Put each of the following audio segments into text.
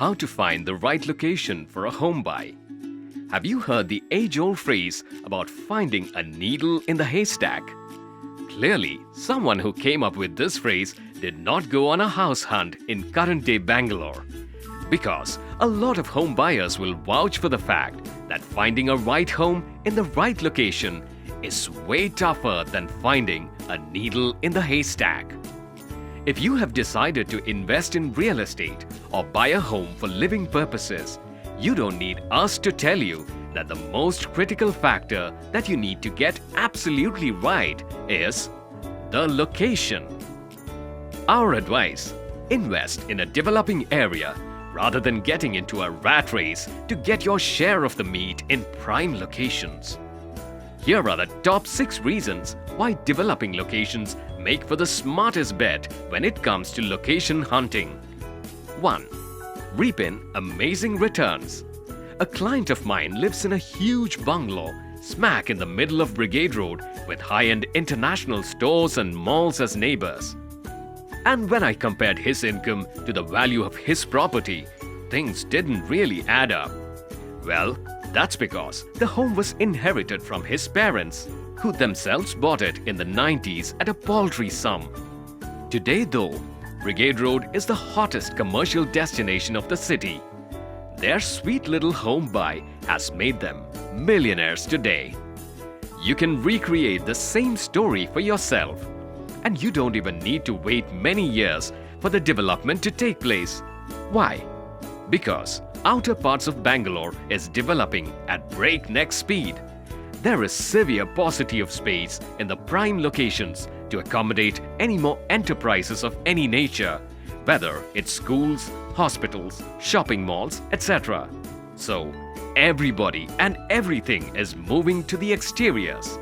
How to find the right location for a home buy. Have you heard the age-old phrase about finding a needle in the haystack? Clearly, someone who came up with this phrase did not go on a house hunt in current-day Bangalore. Because a lot of home buyers will vouch for the fact that finding a right home in the right location is way tougher than finding a needle in the haystack. If you have decided to invest in real estate or buy a home for living purposes, you don't need us to tell you that the most critical factor that you need to get absolutely right is the location. Our advice: invest in a developing area rather than getting into a rat race to get your share of the meat in prime locations. Here are the top 6 reasons why developing locations make for the smartest bet when it comes to location hunting. 1. Reap in amazing returns. A client of mine lives in a huge bungalow smack in the middle of Brigade Road with high-end international stores and malls as neighbors. And when I compared his income to the value of his property, things didn't really add up. Well, that's because the home was inherited from his parents, who themselves bought it in the 90s at a paltry sum. Today though, Brigade Road is the hottest commercial destination of the city. Their sweet little home buy has made them millionaires today. You can recreate the same story for yourself, and you don't even need to wait many years for the development to take place. Why? Because outer parts of Bangalore is developing at breakneck speed. There is severe paucity of space in the prime locations to accommodate any more enterprises of any nature, whether it's schools, hospitals, shopping malls, etc. So, everybody and everything is moving to the exteriors.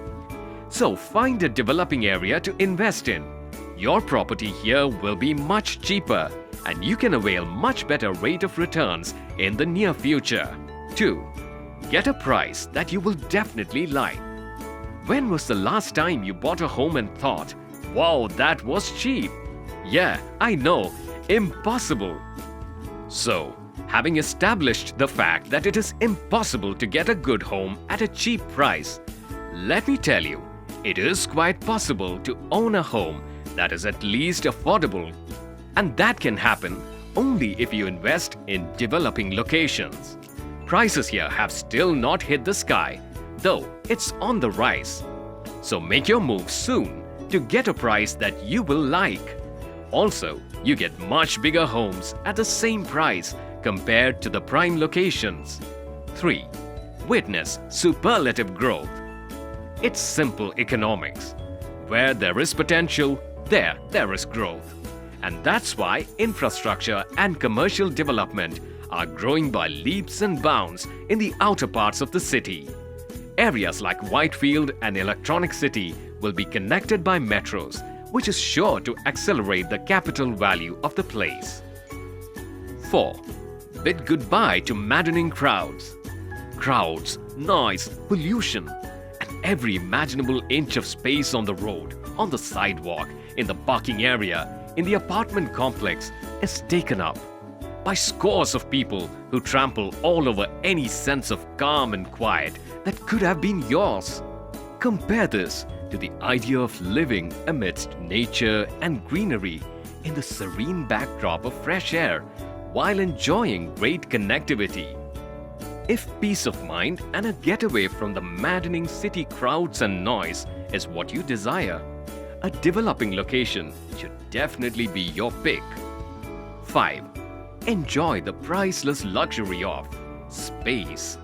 So, find a developing area to invest in. Your property here will be much cheaper, and you can avail much better rate of returns in the near future. 2. Get a price that you will definitely like. When was the last time you bought a home and thought, "Wow, that was cheap"? Yeah, I know, impossible. So, having established the fact that it is impossible to get a good home at a cheap price, let me tell you, it is quite possible to own a home that is at least affordable. And that can happen only if you invest in developing locations. Prices here have still not hit the sky, though it's on the rise. So make your move soon to get a price that you will like. Also, you get much bigger homes at the same price compared to the prime locations. 3. Witness superlative growth. It's simple economics. Where there is potential, there is growth. And that's why infrastructure and commercial development are growing by leaps and bounds in the outer parts of the city. Areas like Whitefield and Electronic City will be connected by metros, which is sure to accelerate the capital value of the place. 4. Bid goodbye to maddening crowds. Crowds, noise, pollution, and every imaginable inch of space on the road, on the sidewalk, in the parking area, in the apartment complex is taken up by scores of people who trample all over any sense of calm and quiet that could have been yours. Compare this to the idea of living amidst nature and greenery in the serene backdrop of fresh air while enjoying great connectivity. If peace of mind and a getaway from the maddening city crowds and noise is what you desire, a developing location should definitely be your pick. 5. Enjoy the priceless luxury of space.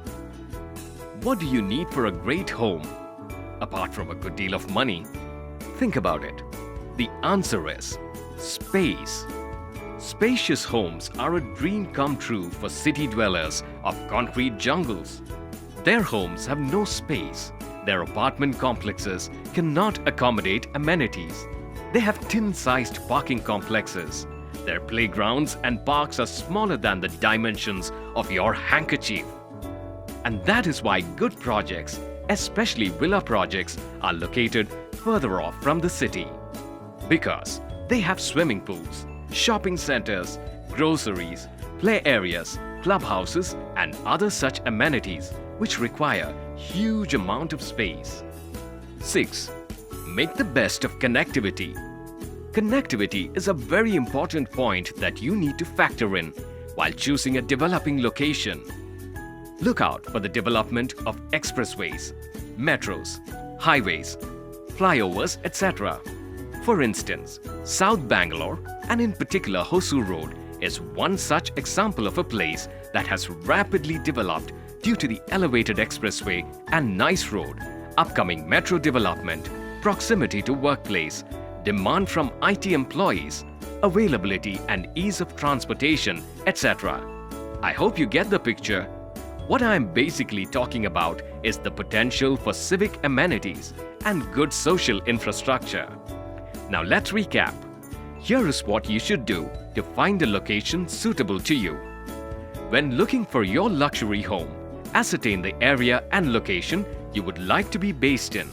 What do you need for a great home, apart from a good deal of money? Think about it. The answer is space. Spacious homes are a dream come true for city dwellers of concrete jungles. Their homes have no space. Their apartment complexes cannot accommodate amenities. They have tin-sized parking complexes. Their playgrounds and parks are smaller than the dimensions of your handkerchief. And that is why good projects, especially villa projects, are located further off from the city. Because they have swimming pools, shopping centers, groceries, play areas, clubhouses and other such amenities which require huge amount of space. 6. Make the best of connectivity. Connectivity is a very important point that you need to factor in while choosing a developing location. Look out for the development of expressways, metros, highways, flyovers, etc. For instance, South Bangalore and in particular Hosur Road is one such example of a place that has rapidly developed due to the elevated expressway and nice road, upcoming metro development, proximity to workplace, demand from IT employees, availability and ease of transportation, etc. I hope you get the picture. What I am basically talking about is the potential for civic amenities and good social infrastructure. Now let's recap. Here is what you should do to find a location suitable to you. When looking for your luxury home, ascertain the area and location you would like to be based in.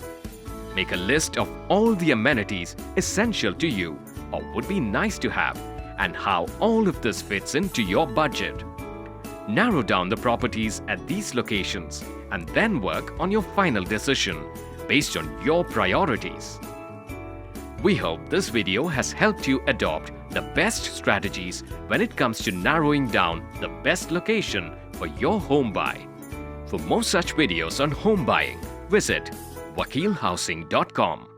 Make a list of all the amenities essential to you or would be nice to have and how all of this fits into your budget. Narrow down the properties at these locations and then work on your final decision based on your priorities. We hope this video has helped you adopt the best strategies when it comes to narrowing down the best location for your home buy. For more such videos on home buying, visit wakilhousing.com.